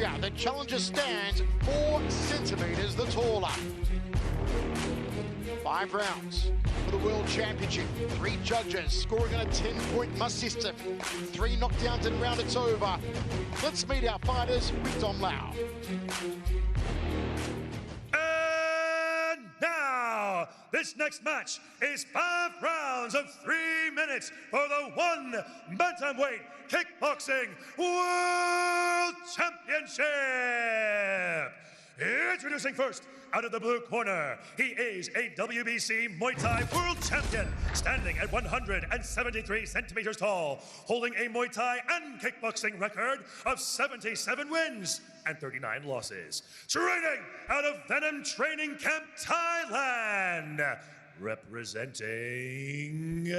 here, the challenger stands 4 centimeters the taller. 5 rounds for the World Championship. 3 judges scoring on a 10-point must system. 3 knockdowns in a round, it's over. Let's meet our fighters with Dom Lau. And now, this next match is 5 rounds of 3 minutes for the 1 bantamweight kickboxing World Championship. Introducing first, out of the blue corner, he is a WBC Muay Thai World Champion, standing at 173 centimeters tall, holding a Muay Thai and kickboxing record of 77 wins and 39 losses. Training out of Venom Training Camp, Thailand, representing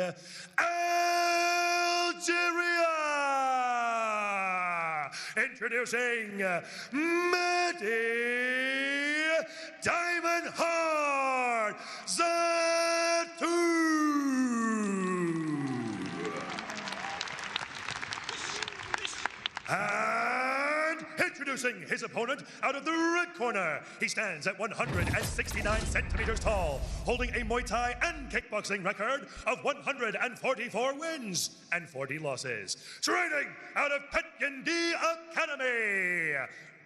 Algeria. Introducing Mehdi Diamond Heart Zatu. And introducing his opponent out of the red corner. He stands at 169 centimeters tall, holding a Muay Thai and kickboxing record of 144 wins and 40 losses. Training out of Petyendi Academy,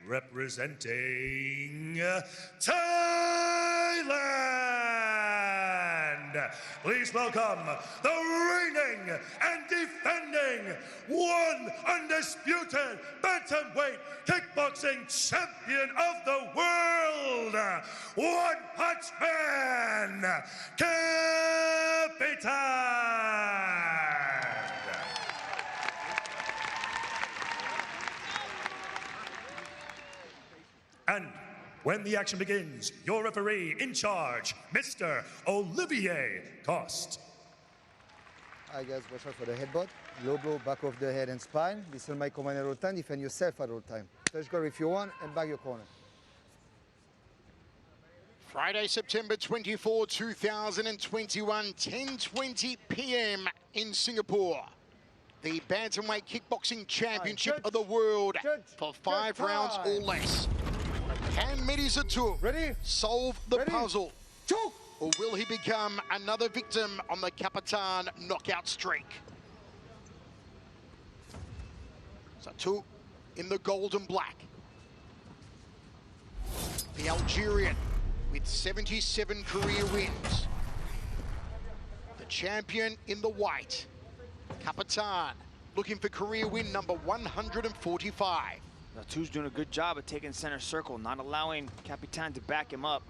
representing Thailand. Please welcome the reigning and defending 1 undisputed bantamweight kickboxing champion of the world, One Punch Man, Capitan. And when the action begins, your referee in charge, Mr. Olivier Coste. Hi guys, watch out for the headbutt. Low blow, back of the head and spine. Listen my command at all time, defend yourself at all time. Touch guard if you want, and back your corner. Friday, September 24, 2021, 10:20 p.m. in Singapore. The Bantamweight Kickboxing Championship of the world for 5 rounds or less. Can Mehdi Zatu solve the puzzle? Or will he become another victim on the Capitan knockout streak? Zatu in the gold and black. The Algerian with 77 career wins. The champion in the white. Capitan looking for career win number 145. Zatu's doing a good job of taking center circle, not allowing Capitan to back him up.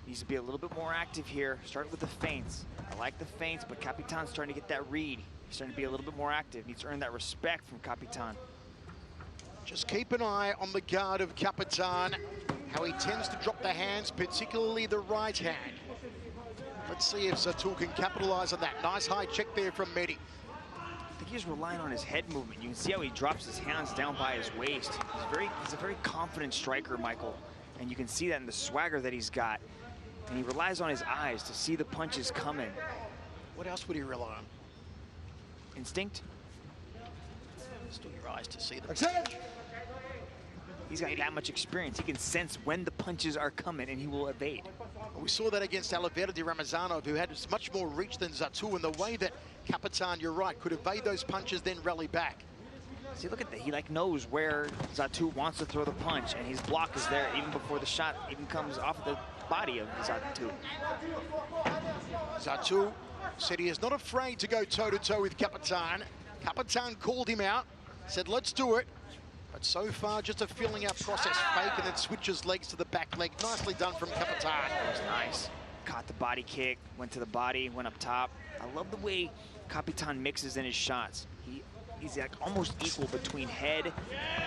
Needs to be a little bit more active here. Start with the feints. I like the feints, but Capitan's starting to get that read. He's starting to be a little bit more active. Needs to earn that respect from Capitan. Just keep an eye on the guard of Capitan, how he tends to drop the hands, particularly the right hand. Let's see if Zatu can capitalize on that. Nice high check there from Mehdi. I think he's relying on his head movement. You can see how he drops his hands down by his waist. He's a very confident striker, Michael. And you can see that in the swagger that he's got. And he relies on his eyes to see the punches coming. What else would he rely on? Instinct. Still your eyes to see them. He's got that much experience. He can sense when the punches are coming and he will evade. We saw that against Oliveira de Ramazanov, who had much more reach than Zatu, and the way that Capitan, you're right, could evade those punches, then rally back. See, look at that. He knows where Zatu wants to throw the punch, and his block is there even before the shot even comes off of the body of Zatu. Zatu said he is not afraid to go toe-to-toe with Capitan. Capitan called him out, said, let's do it. But so far, just a filling out process, fake, and then switches legs to the back leg. Nicely done from Capitan. That was nice. Caught the body kick, went to the body, went up top. I love the way Capitan mixes in his shots. He's like almost equal between head,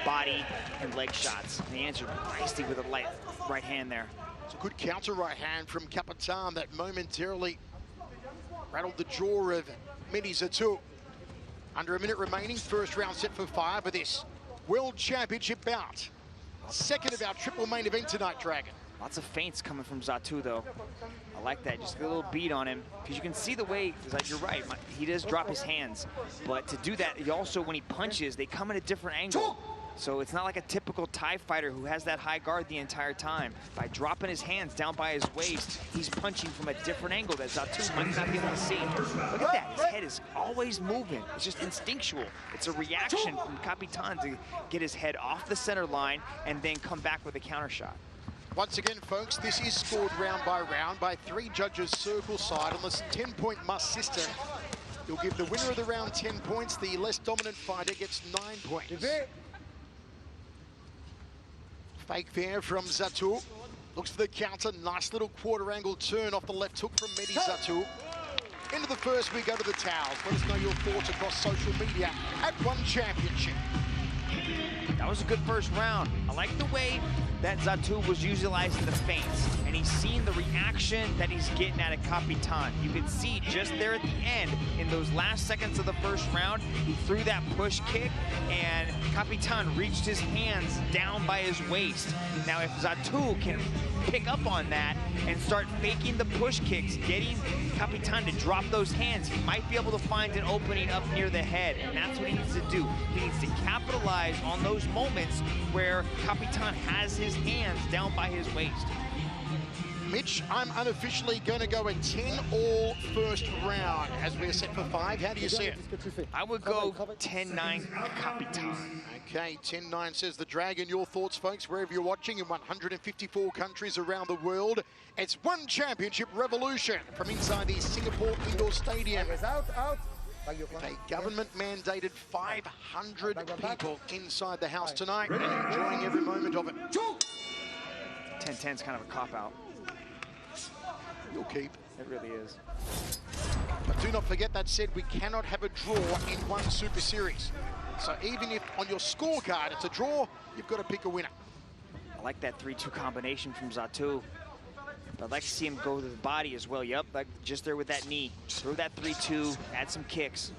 body, and leg shots. And he answered nicely with a light right hand there. It's a good counter right hand from Capitan that momentarily rattled the jaw of Mehdi Zatu. Under a minute remaining, first round set for 5 of this World Championship bout. Second of our triple main event tonight, Dragon. Lots of feints coming from Zatu, though. I like that. Just a little beat on him. Because you can see the way, you're right, he does drop his hands. But to do that, he also, when he punches, they come at a different angle. So it's not like a typical Thai fighter who has that high guard the entire time. By dropping his hands down by his waist, he's punching from a different angle that Zatu might not be able to see. Look at that, his head is always moving. It's just instinctual. It's a reaction from Kapitan to get his head off the center line and then come back with a counter shot. Once again, folks, this is scored round by 3 judges circle side on this 10-point must system. You'll give the winner of the round 10 points. The less dominant fighter gets 9 points. Fake there from Zatu. Looks for the counter. Nice little quarter angle turn off the left hook from Mehdi Zatu. Into the first, we go to the towels. Let us know your thoughts across social media at One Championship. That was a good first round. I like the way that Zatu was utilizing the feints, and he's seen the reaction that he's getting out of Kapitan. You could see just there at the end, in those last seconds of the first round, he threw that push kick, and Kapitan reached his hands down by his waist. Now, if Zatu can pick up on that and start faking the push kicks, getting Kapitan to drop those hands, he might be able to find an opening up near the head, and that's what he needs to do. He needs to capitalize on those moments where Kapitan has his hands down by his waist. Mitch, I'm unofficially going to go a 10-all first round as we're set for 5. How do you see it? I would go 10-9 Kapitan. Okay, 10-9 says the Dragon. Your thoughts, folks, wherever you're watching in 154 countries around the world. It's One Championship Revolution from inside the Singapore Indoor Stadium. Out. With a government-mandated 500 people inside the house tonight and enjoying every moment of it. 10-10 is kind of a cop-out. You'll keep. It really is. But do not forget, that said, we cannot have a draw in one Super Series. So even if on your scorecard it's a draw, you've got to pick a winner. I like that 3-2 combination from Zatu. But I'd like to see him go to the body as well. Yep, like just there with that knee. Throw that 3-2, add some kicks.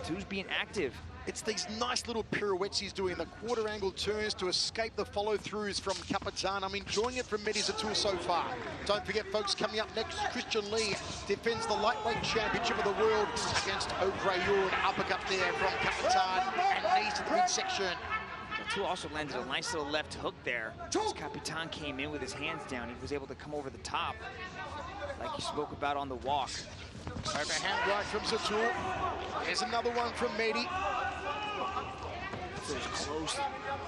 Zatu's being active. It's these nice little pirouettes he's doing, the quarter angle turns to escape the follow-throughs from Kapitan. I'm enjoying it from Mehdi Zatu so far. Don't forget, folks, coming up next, Christian Lee defends the lightweight championship of the world against O'Grayun. Uppercut there from Kapitan and knees to the midsection. Zatu also landed a nice little left hook there. As Kapitan came in with his hands down, he was able to come over the top, like he spoke about on the walk. Overhand right from Zatu. There's another one from Mehdi. Those close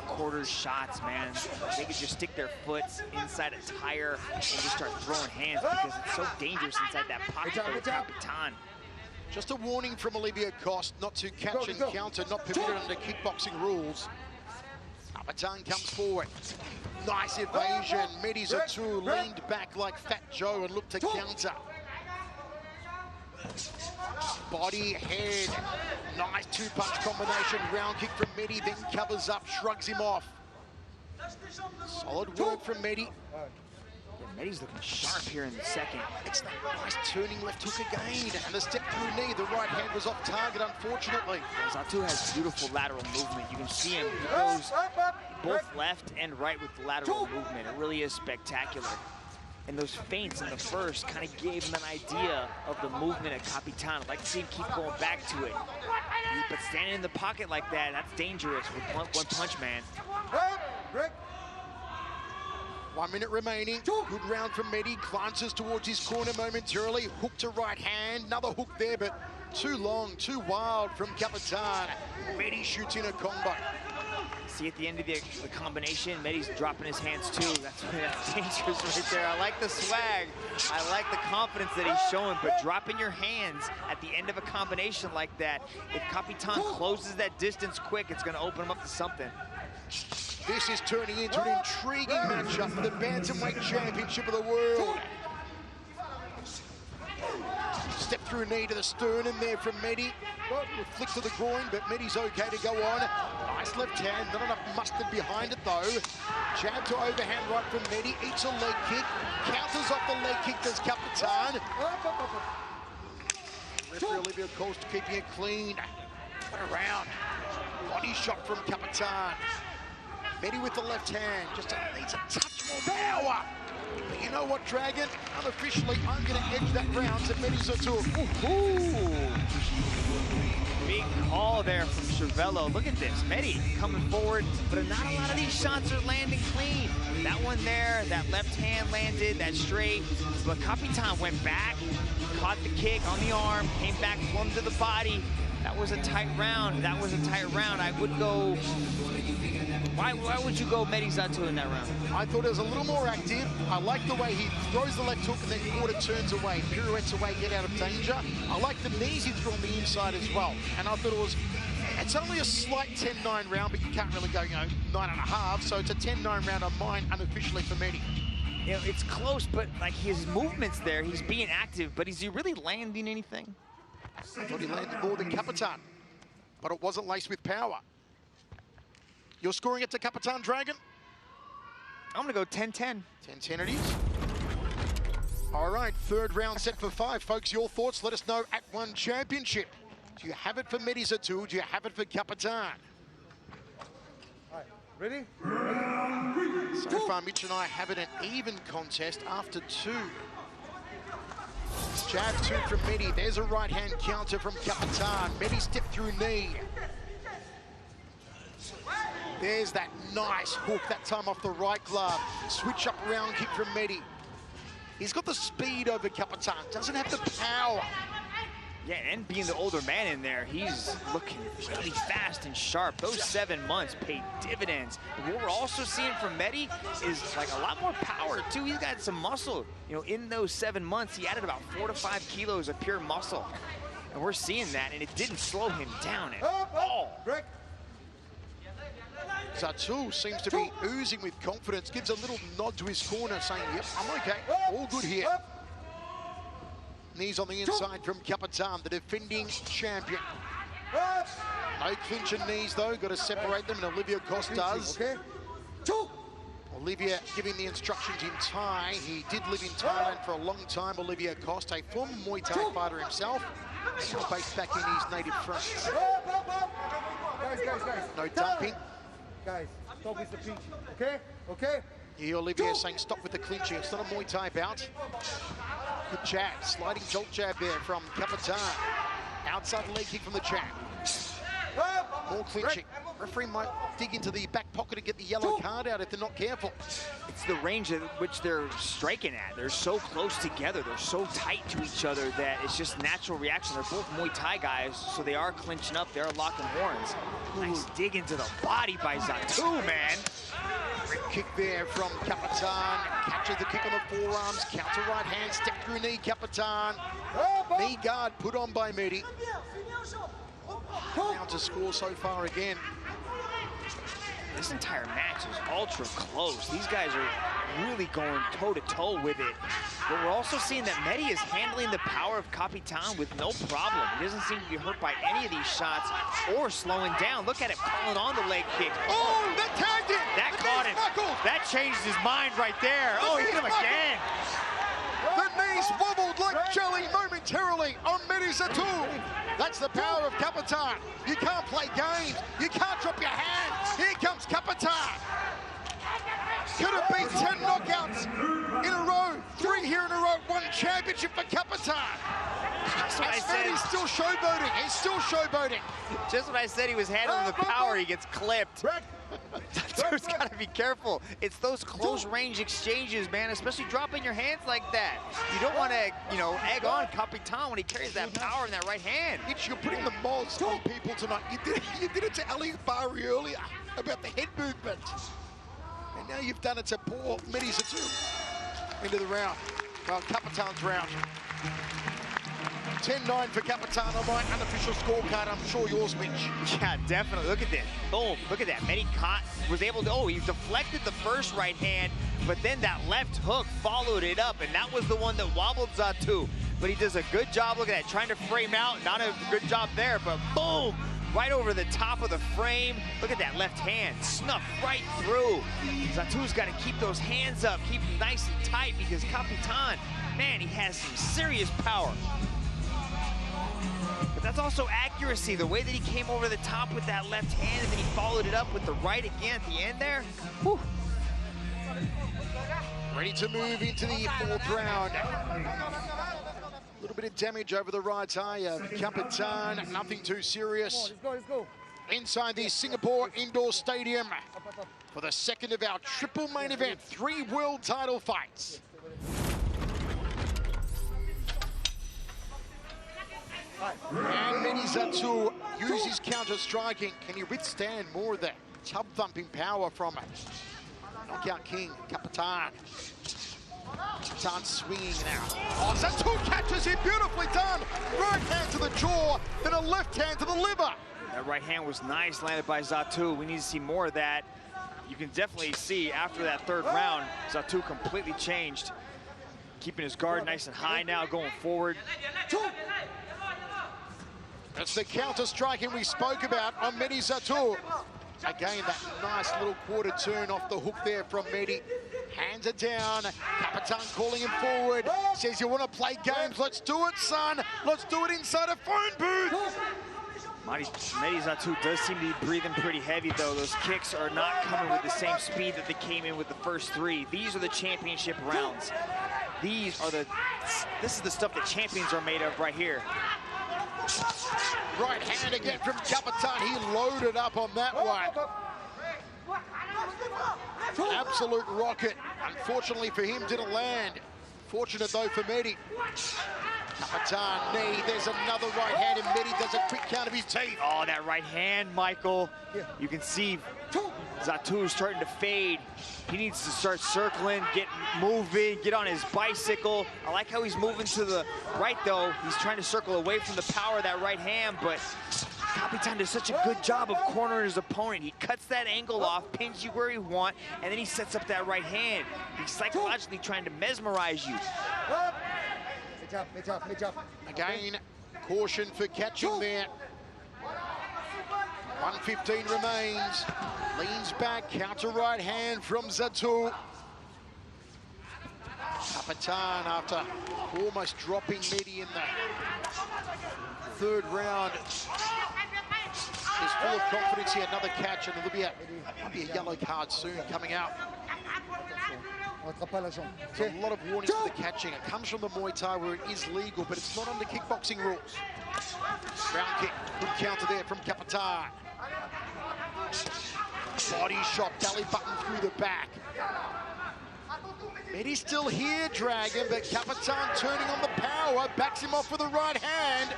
quarters shots, man. They could just stick their foot inside a tire and just start throwing hands because it's so dangerous inside that pocket for Kapitan. Just a warning from Olivia Cost not to catch and counter, not permitted under kickboxing rules. Kapitan comes forward. Nice evasion. Mehdi Zatu leaned back like Fat Joe and looked to counter. Body, head, nice 2-punch combination. Round kick from Mehdi, then covers up, shrugs him off. Solid work from Mehdi. Yeah, Mehdi's looking sharp here in the second. It's that nice turning left hook again, and the step through knee. The right hand was off target, unfortunately. Zatu has beautiful lateral movement. You can see him. He goes both left and right with the lateral movement. It really is spectacular. And those feints in the first kind of gave him an idea of the movement of Kapitan. I'd like to see him keep going back to it. But standing in the pocket like that, that's dangerous with one punch, man. 1 minute remaining. Good round from Mehdi. Glances towards his corner momentarily. Hook to right hand. Another hook there, but too long, too wild from Kapitan. Mehdi shoots in a combo. See at the end of the combination, Mehdi's dropping his hands too. That's dangerous right there. I like the swag. I like the confidence that he's showing, but dropping your hands at the end of a combination like that, if Kapitan closes that distance quick, it's going to open him up to something. This is turning into an intriguing matchup for the Bantamweight Championship of the world. Step through knee to the sternum there from Mehdi. Flick to the groin, but Mehdi's okay to go on. Nice left hand, not enough mustard behind it though. Jab to overhand right from Mehdi, eats a leg kick. Counters off the leg kick, does Kapitan. Referee Olivia Cost keeping it clean. What a round. Body shot from Kapitan. Mehdi with the left hand, just needs a touch more power. But you know what, Dragon? Unofficially, I'm going to edge that round to Mehdi Zatu. Big call there from Cervello. Look at this, Medi coming forward, but not a lot of these shots are landing clean. That one there, that left hand landed, that straight, but Capitan went back, caught the kick on the arm, came back, flung to the body. That was a tight round. That was a tight round. I would go. Why would you go Medi Zatu in that round? I thought it was a little more active. I like the way he throws the left hook and then quarter turns away, pirouettes away, get out of danger. I like the knees he threw on the inside as well. And I thought it's only a slight 10-9 round, but you can't really go, 9.5. So it's a 10-9 round on mine, unofficially for Medi. You know, it's close, but like his movements there, he's being active, but is he really landing anything? I thought he landed more than Capitan, but it wasn't laced with power. You're scoring it to Capitan, Dragon? I'm gonna go 10-10. 10-10 it is. All right, third round set for 5. Folks, your thoughts, let us know at One Championship. Do you have it for Medi Zatu? Do you have it for Capitan? All right, ready? So far, Mitch and I have it an even contest after 2. Jab 2 from Medi. There's a right-hand counter from Capitan. Medi step through knee. There's that nice hook, that time off the right glove. Switch up round kick from Medi. He's got the speed over Capitan, doesn't have the power. Yeah, and being the older man in there, he's looking really fast and sharp. Those 7 months paid dividends. But what we're also seeing from Medi is like a lot more power too. He's got some muscle. In those 7 months, he added about 4 to 5 kilos of pure muscle. And we're seeing that, and it didn't slow him down at all. Zatu seems to be oozing with confidence, gives a little nod to his corner saying, yep, I'm okay, all good here. Knees on the inside from Capitan, the defending champion. No clinch and knees though, got to separate them, and Olivia Cost does. Olivia giving the instructions in Thai. He did live in Thailand for a long time, Olivia Cost, a former Muay Thai fighter himself, now based back in his native France. Guys. No dumping. Guys, stop with the pinch, okay? Here, Olivia saying stop with the clinching. It's not a Muay Thai bout. Good jab, sliding jolt jab there from Capitan. Outside leg kick from the jab. More clinching. Referee might dig into the back pocket to get the yellow card out if they're not careful. It's the range at which they're striking at. They're so close together. They're so tight to each other that it's just natural reaction. They're both Muay Thai guys, so they are clinching up. They're locking horns. Nice dig into the body by Zatu, man. Great kick there from Capitan. Captured the kick on the forearms. Counter right hand, step through knee, Capitan. Knee guard put on by Medi. Down to score so far again. This entire match is ultra close. These guys are really going toe-to-toe with it. But we're also seeing that Medi is handling the power of Capitan with no problem. He doesn't seem to be hurt by any of these shots or slowing down. Look at him calling on the leg kick. Oh, that tagged him! That caught him. That changed his mind right there. Oh, he hit him again. The knees wobbled like jelly momentarily on Medi Zatu. That's the power of Capitan. You can't play games. You can't drop your hand. Here comes Capitan. Could have been 10 knockouts in a row. 3 here in a row. 1 championship for Capitan. He's still showboating. He's still showboating. Just when I said he was handling the power, he gets clipped. Zatu's got to be careful. It's those close range exchanges, man, especially dropping your hands like that. You don't want to, egg on Capitan when he carries that power in that right hand. Mitch, you're putting the mods on people tonight. You did it to Ali Bari earlier about the head movement. And now you've done it to poor Medi Zatu. Into the round. Well, Capitan's round. 10-9 for Capitan on my unofficial scorecard. I'm sure yours, Mitch. Yeah, definitely. Look at this. Boom. Look at that. Medi was able to, he deflected the first right hand, but then that left hook followed it up, and that was the one that wobbled Zatu. But he does a good job, look at that, trying to frame out. Not a good job there, but boom. Right over the top of the frame. Look at that left hand, snuffed right through. Zatu's got to keep those hands up, keep them nice and tight, because Capitan, man, he has some serious power. But that's also accuracy, the way that he came over the top with that left hand and then he followed it up with the right again at the end there. Whew. Ready to move into the 4th round. little bit of damage over the right eye of Capitan, nothing too serious. Let's go. Inside the Singapore Indoor Stadium for the second of our triple main event, 3 world title fights. And Mehdi Zatu uses counter-striking. Can he withstand more of that tub-thumping power from knockout king, Capitan? Capitan swinging now. Oh, Zatu catches him, beautifully done. Right hand to the jaw, then a left hand to the liver. That right hand was nice, landed by Zatu. We need to see more of that. You can definitely see after that third round, Zatu completely changed. Keeping his guard nice and high now, going forward. That's the counter-striking we spoke about on Mehdi Zatu. Again, that nice little quarter turn off the hook there from Mehdi. Hands it down. Capitan calling him forward. Says, you want to play games? Let's do it, son. Let's do it inside a phone booth. Mehdi Zatu does seem to be breathing pretty heavy, though. Those kicks are not coming with the same speed that they came in with the first 3. These are the championship rounds. This is the stuff that champions are made of right here. Right hand again from Capitan. He loaded up on that one. Absolute rocket. Unfortunately for him, didn't land. Fortunate though for Mehdi. Capitan knee. There's another right hand, and Mehdi does a quick count of his teeth. Oh, that right hand, Michael. You can see Zatu starting to fade. He needs to start circling, get moving, get on his bicycle. I like how he's moving to the right, though. He's trying to circle away from the power of that right hand, but Capitan does such a good job of cornering his opponent. He cuts that angle off, pins you where he wants, and then he sets up that right hand. He's psychologically trying to mesmerize you. Again, caution for catching there. 1:15 remains. Leans back, counter right hand from Zatu. Capitan, after almost dropping Mehdi in the third round, is full of confidence here. Another catch, and there'll be a yellow card soon coming out. There's a lot of warnings for the catching. It comes from the Muay Thai where it is legal, but it's not under kickboxing rules. Round kick, good counter there from Capitan. Body shot, belly button through the back. Mehdi's still here, Dragon, but Capitan turning on the power, backs him off with a right hand.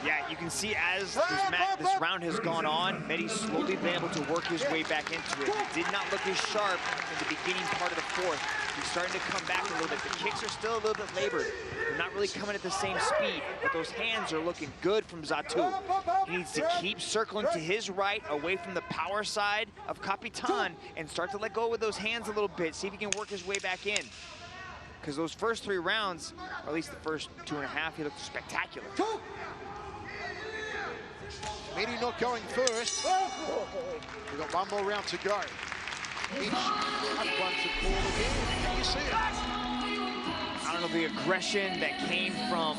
Yeah, you can see as this round has gone on, Mehdi's slowly been able to work his way back into it. He did not look as sharp in the beginning part of the fourth. He's starting to come back a little bit. The kicks are still a little bit labored. They're not really coming at the same speed, but those hands are looking good from Zatu. He needs to keep circling to his right, away from the power side of Capitan, and start to let go with those hands a little bit, see if he can work his way back in. Because those first 3 rounds, or at least the first 2.5, he looked spectacular. Mehdi not going first. We've got one more round to go. Each one to call again. Can you see it? I don't know, the aggression that came from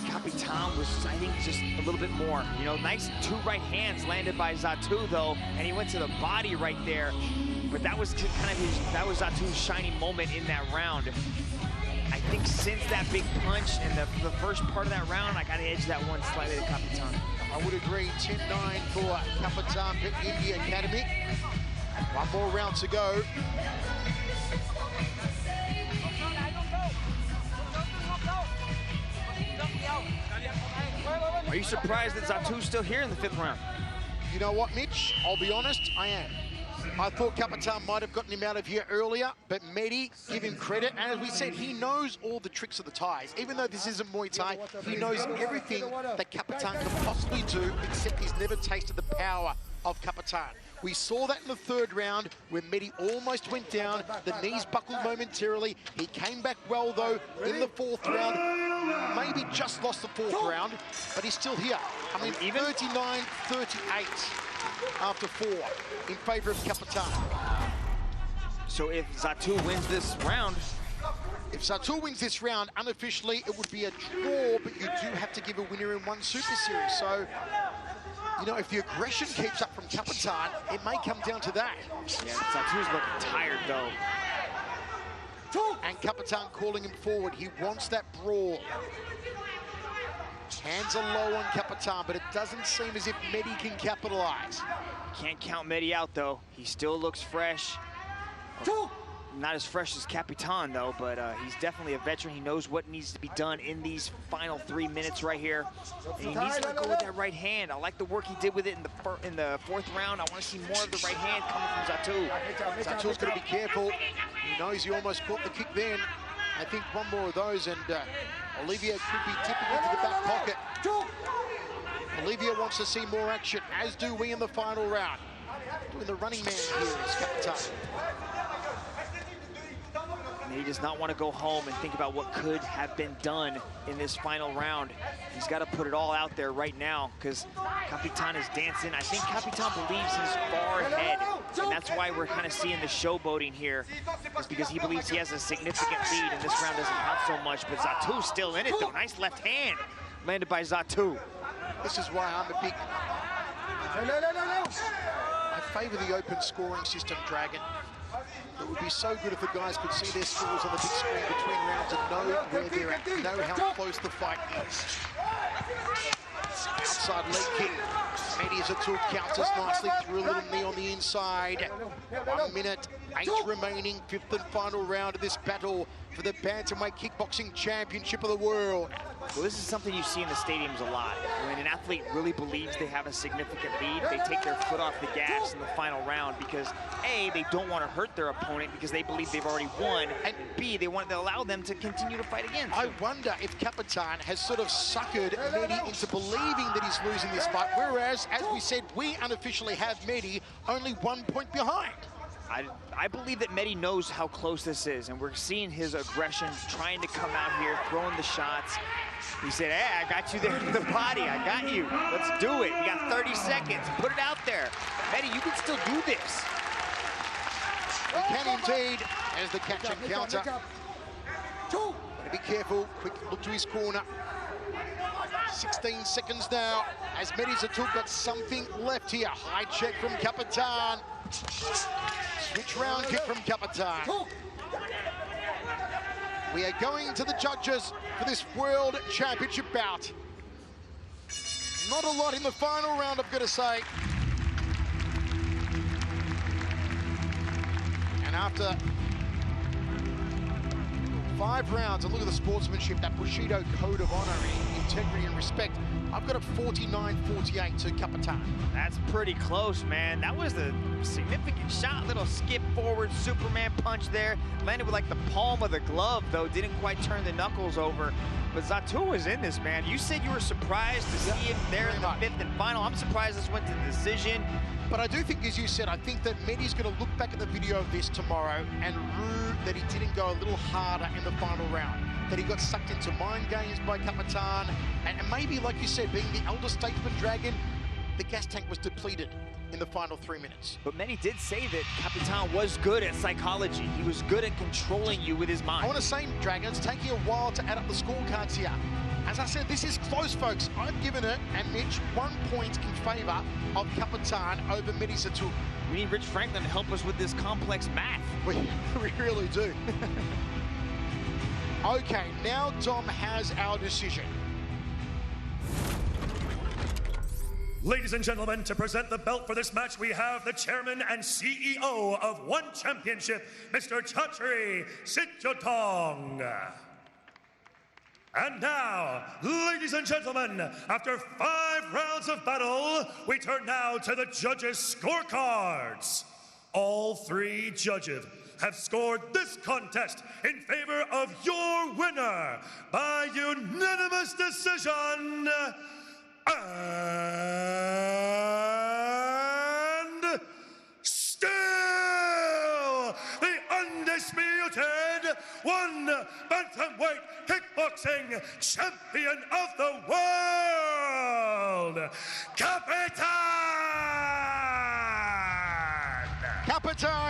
Capitan was, I think, just a little bit more. You know, nice 2 right hands landed by Zatu, though, and he went to the body right there. But that was kind of that was Zatu's shining moment in that round. I think since that big punch in the first part of that round, I got to edge that one slightly to Capitan. I would agree, 10-9 for Capitan India Academy. One more round to go. Are you surprised that Zatu's still here in the 5th round? You know what, Mitch? I'll be honest, I am. I thought Capitan might have gotten him out of here earlier, but Mehdi, give him credit. And as we said, he knows all the tricks of the ties. Even though this isn't Muay Thai, he knows everything that Capitan can possibly do, except he's never tasted the power of Capitan. We saw that in the 3rd round when Mehdi almost went down. The knees buckled momentarily. He came back well, though, in the 4th round. Maybe just lost the 4th round, but he's still here. I mean, even 39-38 after 4 in favor of Capitan. So if Zatu wins this round... If Zatu wins this round, unofficially, it would be a draw, but you do have to give a winner in one Super Series. So, you know, if the aggression keeps up from Capitan, it may come down to that. Yeah, Zatu's looking tired, though. And Capitan calling him forward. He wants that brawl. Hands are low on Capitan, but it doesn't seem as if Mehdi can capitalize. Can't count Mehdi out, though. He still looks fresh. Not as fresh as Capitan, though, but he's definitely a veteran. He knows what needs to be done in these final 3 minutes right here. And he needs to go with that right hand. I like the work he did with it in the fourth round. I want to see more of the right hand coming from Zatu. Zatu's going to be careful. He knows he almost caught the kick then. I think one more of those, and Olivier could be tipping into the back pocket. Olivier wants to see more action, as do we in the final round. Doing the running man here is Capitan. And he does not want to go home and think about what could have been done in this final round. He's got to put it all out there right now because Capitan is dancing. I think Capitan believes he's far ahead, and that's why we're kind of seeing the showboating here, is because he believes he has a significant lead, and this round doesn't count so much. But Zatu's still in it, though. Nice left hand landed by Zatu. This is why I'm a big... I favor the open scoring system, Dragon. It would be so good if the guys could see their scores on the big screen between rounds and know where they're at, know how close the fight is. Outside leg kick. Mehdi Zatu counters nicely through a little knee on the inside. 1 minute, 8 remaining, 5th and final round of this battle for the Bantamweight Kickboxing Championship of the World. Well, this is something you see in the stadiums a lot. When an athlete really believes they have a significant lead, they take their foot off the gas in the final round because A, they don't want to hurt their opponent because they believe they've already won, and B, they want to allow them to continue to fight again. I wonder if Capitan has sort of suckered Mehdi into believing that he's losing this fight, whereas, as we said, we unofficially have Mehdi only 1 point behind. I believe that Mehdi knows how close this is, and we're seeing his aggression trying to come out here, throwing the shots. He said, hey, I got you there in the body. I got you. Let's do it. You got 30 seconds. Put it out there. Mehdi, you can still do this. He can indeed, as the catch and counter. Gotta be careful. Quick look to his corner. 16 seconds now, as Mehdi Zatu got something left here. High check from Capitan. Switch round kick from Capitan. We are going to the judges for this World Championship bout. Not a lot in the final round, I've got to say. And after 5 rounds, and look at the sportsmanship, that Bushido code of honor, integrity and respect, I've got a 49-48 to Capitan. That's pretty close, man. That was a significant shot. Little skip forward, Superman punch there. Landed with like the palm of the glove, though. Didn't quite turn the knuckles over. But Zatu was in this, man. You said you were surprised to see him there in the 5th and final. I'm surprised this went to the decision. But I do think, as you said, I think that Mehdi's going to look back at the video of this tomorrow and rue that he didn't go a little harder in the final round. That he got sucked into mind games by Capitan. And maybe, like you said, being the elder statesman Dragon, the gas tank was depleted in the final 3 minutes. But Mehdi did say that Capitan was good at psychology. He was good at controlling you with his mind. I want to say, Dragon, it's taking a while to add up the scorecards here. As I said, this is close, folks. I've given it, and Mitch, 1 point in favour of Capitan over Mehdi Zatu. We need Rich Franklin to help us with this complex math. We really do. Okay, now Dom has our decision. Ladies and gentlemen, to present the belt for this match, we have the chairman and CEO of One Championship, Mr. Chatri Sitjotong. And now, ladies and gentlemen, after 5 rounds of battle, we turn now to the judges' scorecards. All 3 judges have scored this contest in favor of your winner by unanimous decision. And still the undisputed One Bantamweight Kickboxing Champion of the World, Capitan! Capitan